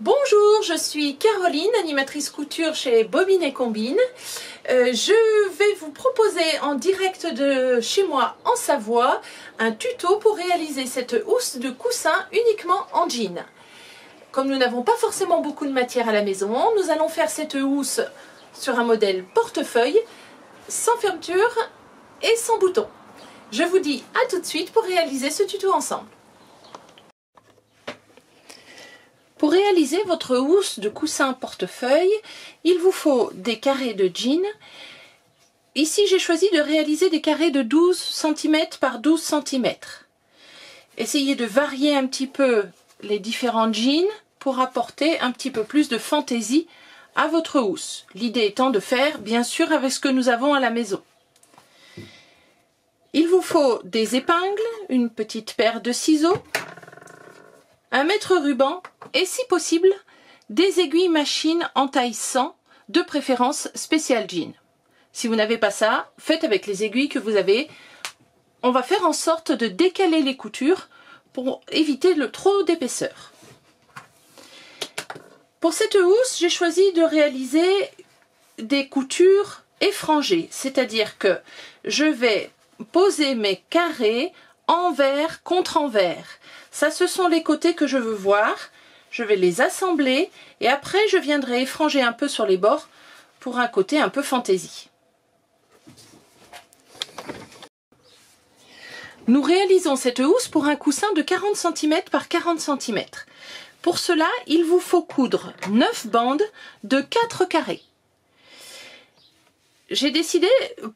Bonjour, je suis Caroline, animatrice couture chez Bobine et Combine. Je vais vous proposer en direct de chez moi en Savoie un tuto pour réaliser cette housse de coussin uniquement en jean. Comme nous n'avons pas forcément beaucoup de matière à la maison, nous allons faire cette housse sur un modèle portefeuille, sans fermeture et sans bouton. Je vous dis à tout de suite pour réaliser ce tuto ensemble. Pour réaliser votre housse de coussin portefeuille, il vous faut des carrés de jean. Ici, j'ai choisi de réaliser des carrés de 12 cm par 12 cm. Essayez de varier un petit peu les différents jeans pour apporter un petit peu plus de fantaisie à votre housse. L'idée étant de faire, bien sûr, avec ce que nous avons à la maison. Il vous faut des épingles, une petite paire de ciseaux, un mètre ruban et si possible des aiguilles machine en taille 100, de préférence spécial jean. Si vous n'avez pas ça, faites avec les aiguilles que vous avez. On va faire en sorte de décaler les coutures pour éviter le trop d'épaisseur. Pour cette housse, j'ai choisi de réaliser des coutures effrangées, c'est-à-dire que je vais poser mes carrés envers contre envers. Ça, ce sont les côtés que je veux voir. Je vais les assembler et après je viendrai effranger un peu sur les bords pour un côté un peu fantaisie. Nous réalisons cette housse pour un coussin de 40 cm par 40 cm. Pour cela, il vous faut coudre 9 bandes de 4 carrés. J'ai décidé,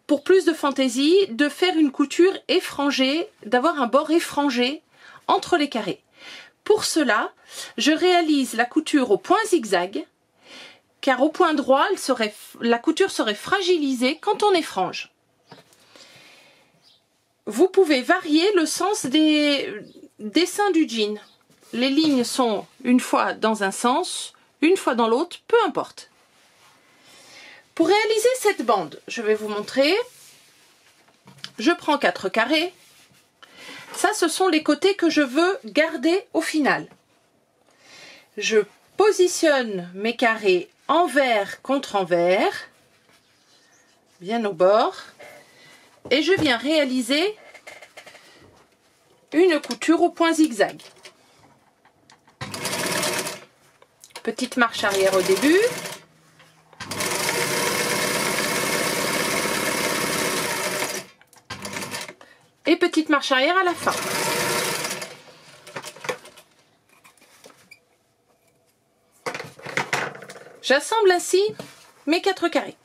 pour plus de fantaisie, de faire une couture effrangée, d'avoir un bord effrangé entre les carrés. Pour cela, je réalise la couture au point zigzag, car au point droit, la couture serait fragilisée quand on effrange. Vous pouvez varier le sens des dessins du jean. Les lignes sont une fois dans un sens, une fois dans l'autre, peu importe. Pour réaliser cette bande, je vais vous montrer. Je prends 4 carrés. Ça, ce sont les côtés que je veux garder au final. Je positionne mes carrés envers contre envers, bien au bord, et je viens réaliser une couture au point zigzag. Petite marche arrière au début. Et petite marche arrière à la fin. J'assemble ainsi mes 4 carrés.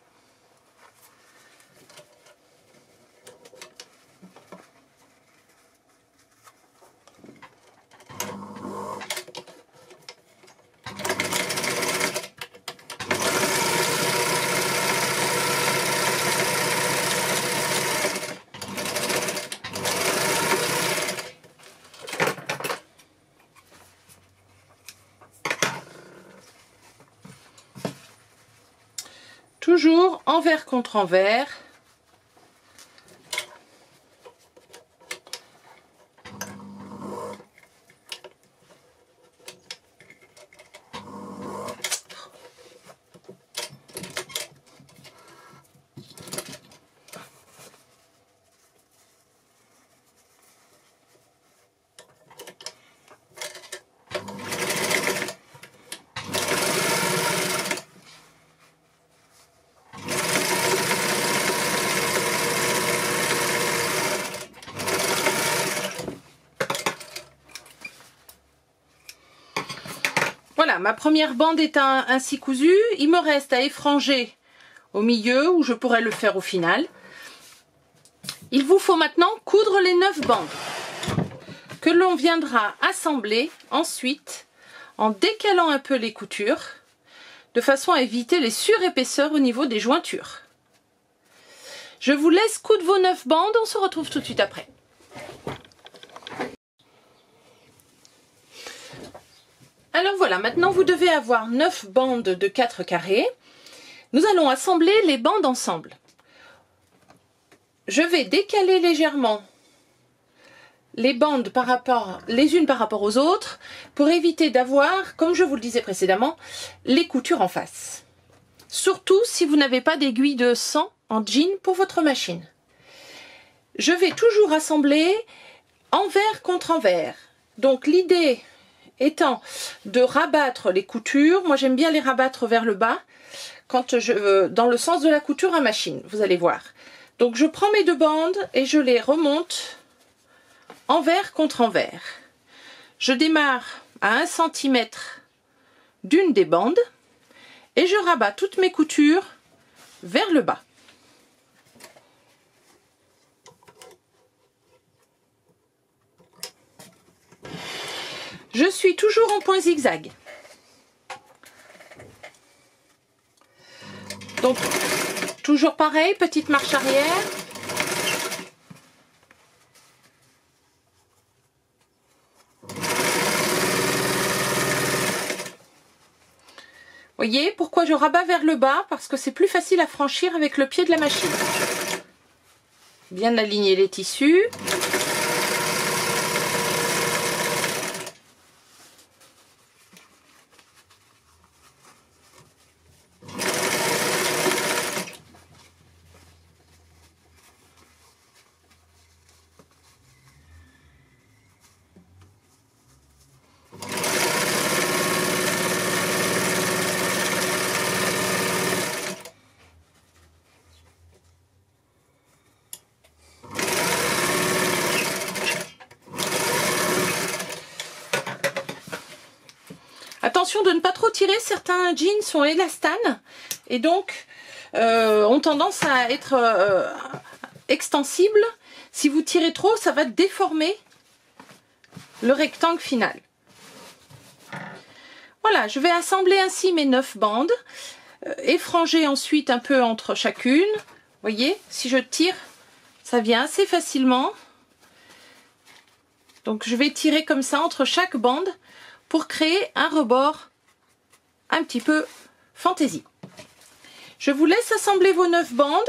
Toujours envers contre envers. Voilà, ma première bande est ainsi cousue. Il me reste à effranger au milieu, où je pourrais le faire au final. Il vous faut maintenant coudre les 9 bandes, que l'on viendra assembler ensuite en décalant un peu les coutures, de façon à éviter les surépaisseurs au niveau des jointures. Je vous laisse coudre vos 9 bandes, on se retrouve tout de suite après. Alors voilà, maintenant vous devez avoir 9 bandes de 4 carrés. Nous allons assembler les bandes ensemble. Je vais décaler légèrement les bandes les unes par rapport aux autres pour éviter d'avoir, comme je vous le disais précédemment, les coutures en face. Surtout si vous n'avez pas d'aiguille de 100 en jean pour votre machine. Je vais toujours assembler envers contre envers. Donc l'idée étant de rabattre les coutures. Moi j'aime bien les rabattre vers le bas dans le sens de la couture à machine, vous allez voir. Donc je prends mes deux bandes et je les remonte envers contre envers. Je démarre à 1 cm d'une des bandes et je rabats toutes mes coutures vers le bas. Je suis toujours en point zigzag. Donc, toujours pareil, petite marche arrière. Voyez pourquoi je rabats vers le bas? Parce que c'est plus facile à franchir avec le pied de la machine. Bien aligner les tissus. Attention de ne pas trop tirer, certains jeans sont élastanes et donc ont tendance à être extensibles. Si vous tirez trop, ça va déformer le rectangle final. Voilà, je vais assembler ainsi mes 9 bandes, effranger ensuite un peu entre chacune. Vous voyez, si je tire, ça vient assez facilement. Donc je vais tirer comme ça entre chaque bande pour créer un rebord un petit peu fantaisie. Je vous laisse assembler vos 9 bandes.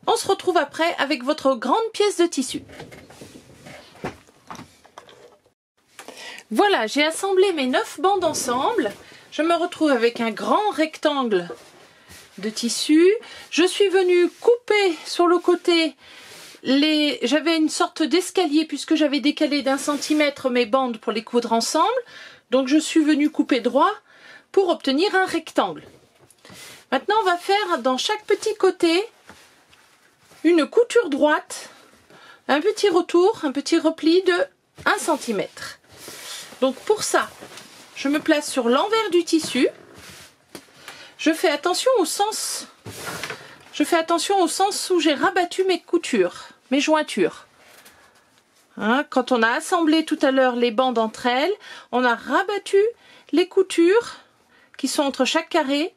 On se retrouve après avec votre grande pièce de tissu. Voilà, j'ai assemblé mes 9 bandes ensemble. Je me retrouve avec un grand rectangle de tissu. Je suis venue couper sur le côté j'avais une sorte d'escalier puisque j'avais décalé d'1 centimètre mes bandes pour les coudre ensemble. Donc je suis venue couper droit pour obtenir un rectangle. Maintenant on va faire dans chaque petit côté une couture droite, un petit retour, un petit repli de 1 cm. Donc pour ça, je me place sur l'envers du tissu. Je fais attention au sens où j'ai rabattu mes coutures, mes jointures. Hein, quand on a assemblé tout à l'heure les bandes entre elles, on a rabattu les coutures qui sont entre chaque carré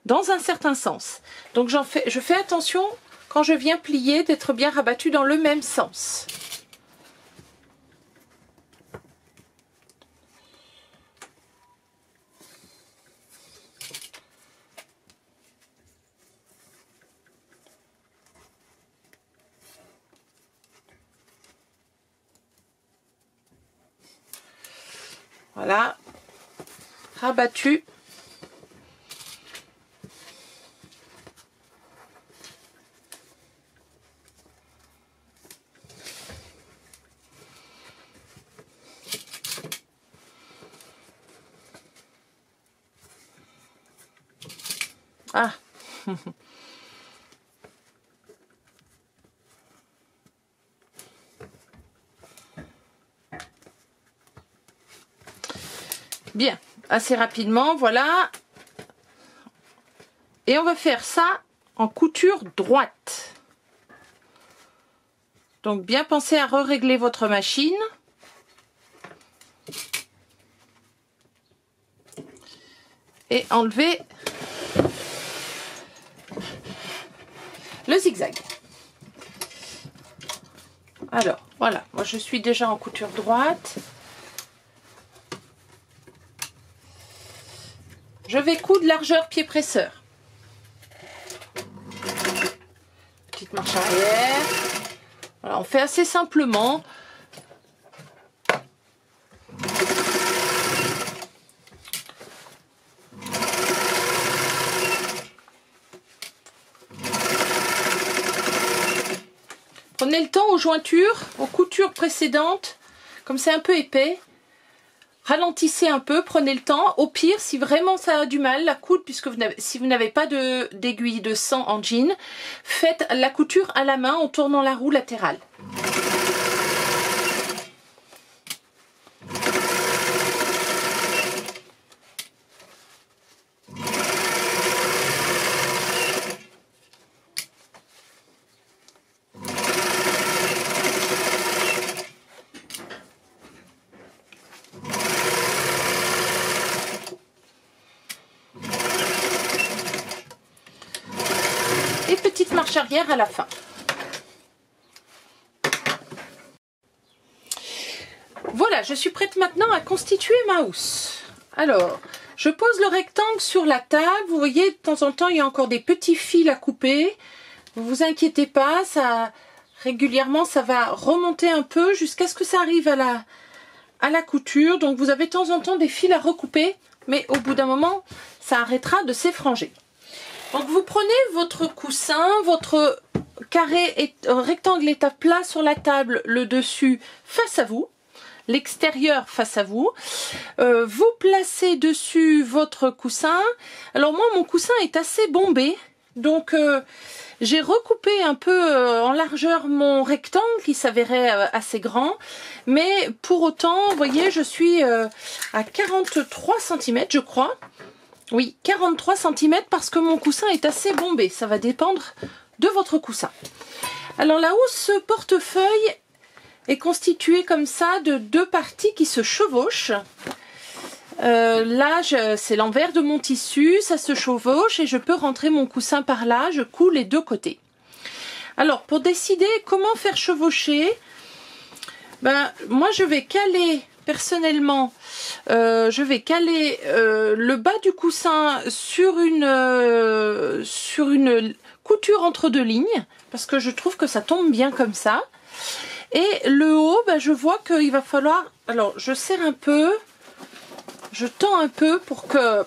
dans un certain sens. Donc je fais attention quand je viens plier d'être bien rabattu dans le même sens. Voilà, rabattu. Ah. Bien, assez rapidement, voilà. Et on va faire ça en couture droite. Donc bien penser à régler votre machine. Et enlever le zigzag. Alors, voilà, moi je suis déjà en couture droite. Je vais coudre largeur pied presseur. Petite marche arrière. Voilà, on fait assez simplement. Prenez le temps aux jointures, aux coutures précédentes, comme c'est un peu épais. Ralentissez un peu, prenez le temps. Au pire, si vraiment ça a du mal, la coudre, puisque si vous n'avez pas d'aiguille de 100 en jean, faites la couture à la main en tournant la roue latérale. Et petite marche arrière à la fin. Voilà, je suis prête maintenant à constituer ma housse. Alors, je pose le rectangle sur la table. Vous voyez, de temps en temps, il y a encore des petits fils à couper. Ne vous inquiétez pas, régulièrement, ça va remonter un peu jusqu'à ce que ça arrive à la couture. Donc, vous avez de temps en temps des fils à recouper, mais au bout d'un moment, ça arrêtera de s'effranger. Donc vous prenez votre coussin, votre rectangle est à plat sur la table, le dessus face à vous, l'extérieur face à vous. Vous placez dessus votre coussin. Alors moi, mon coussin est assez bombé, donc j'ai recoupé un peu en largeur mon rectangle qui s'avérait assez grand, mais pour autant, vous voyez, je suis à 43 cm, je crois. Oui, 43 cm parce que mon coussin est assez bombé. Ça va dépendre de votre coussin. Alors la housse portefeuille est constituée comme ça de deux parties qui se chevauchent. Là, c'est l'envers de mon tissu, ça se chevauche et je peux rentrer mon coussin par là. Je coule les deux côtés. Alors, pour décider comment faire chevaucher, moi je vais caler... Personnellement, je vais caler le bas du coussin sur une couture entre deux lignes, parce que je trouve que ça tombe bien comme ça. Et le haut, je vois qu'il va falloir... Alors, je serre un peu, je tends un peu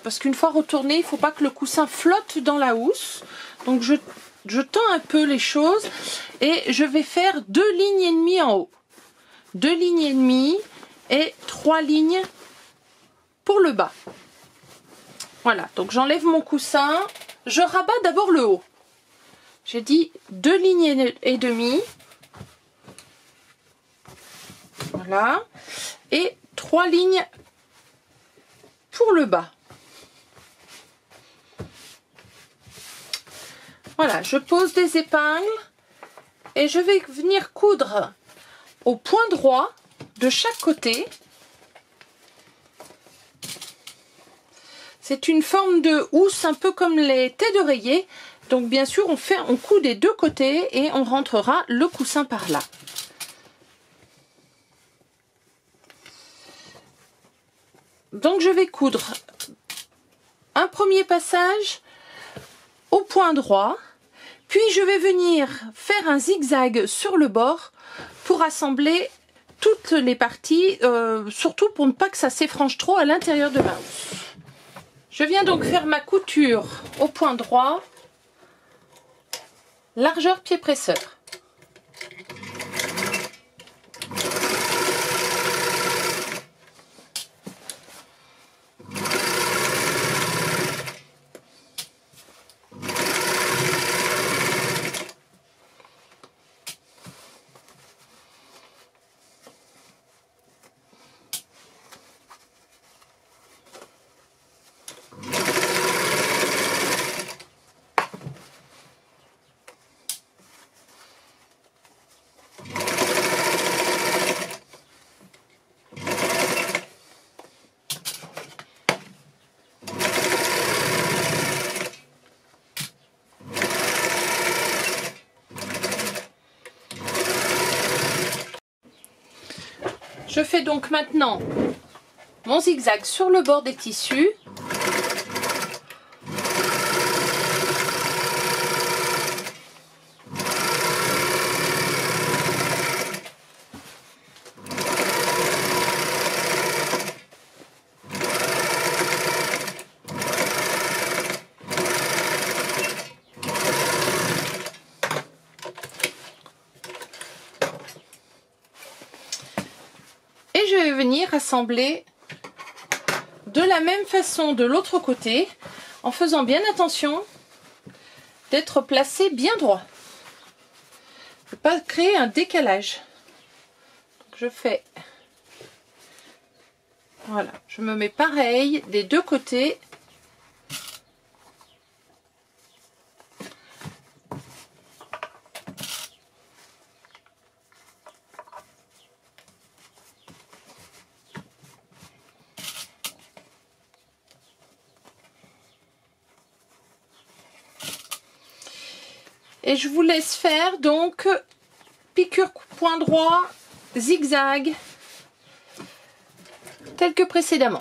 parce qu'une fois retourné, il ne faut pas que le coussin flotte dans la housse. Donc, je tends un peu les choses et je vais faire 2 lignes et demie en haut. 2 lignes et demie. Et 3 lignes pour le bas. Voilà, donc j'enlève mon coussin. Je rabats d'abord le haut. J'ai dit 2 lignes et demie. Voilà. Et 3 lignes pour le bas. Voilà, je pose des épingles. Et je vais venir coudre au point droit de chaque côté. C'est une forme de housse un peu comme les têtes d'oreiller. Donc bien sûr on coud des deux côtés et on rentrera le coussin par là. Donc je vais coudre un premier passage au point droit, puis je vais venir faire un zigzag sur le bord pour assembler toutes les parties, surtout pour ne pas que ça s'effranche trop à l'intérieur de ma housse. Je viens donc faire ma couture au point droit, largeur pied presseur. Je fais donc maintenant mon zigzag sur le bord des tissus. je vais venir assembler de la même façon de l'autre côté, en faisant bien attention d'être placé bien droit. Ne pas créer un décalage. Donc je fais, voilà, je me mets pareil des deux côtés. Et je vous laisse faire donc piqûre point droit, zigzag, tel que précédemment.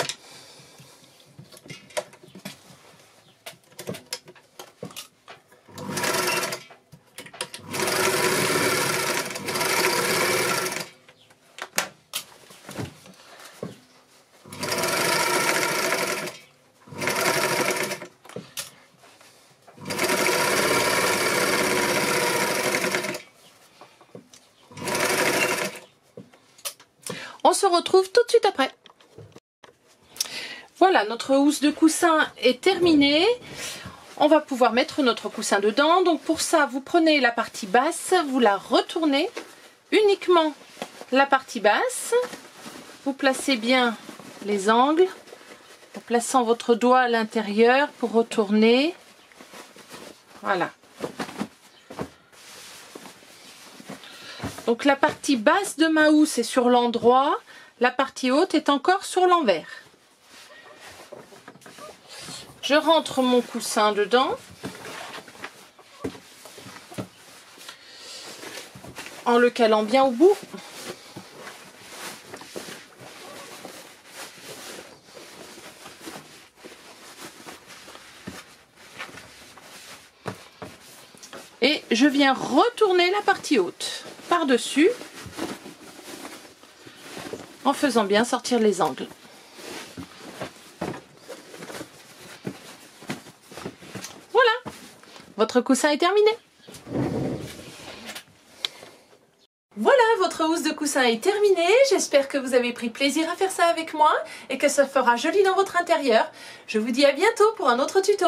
On se retrouve tout de suite après. Voilà, notre housse de coussin est terminée. On va pouvoir mettre notre coussin dedans. Donc pour ça, vous prenez la partie basse, vous la retournez, uniquement la partie basse. Vous placez bien les angles en plaçant votre doigt à l'intérieur pour retourner. Voilà. Donc la partie basse de ma housse est sur l'endroit, la partie haute est encore sur l'envers. Je rentre mon coussin dedans, en le calant bien au bout. Et je viens retourner la partie haute par-dessus en faisant bien sortir les angles. Voilà, votre coussin est terminé. Voilà, votre housse de coussin est terminée. J'espère que vous avez pris plaisir à faire ça avec moi et que ça fera joli dans votre intérieur. Je vous dis à bientôt pour un autre tuto.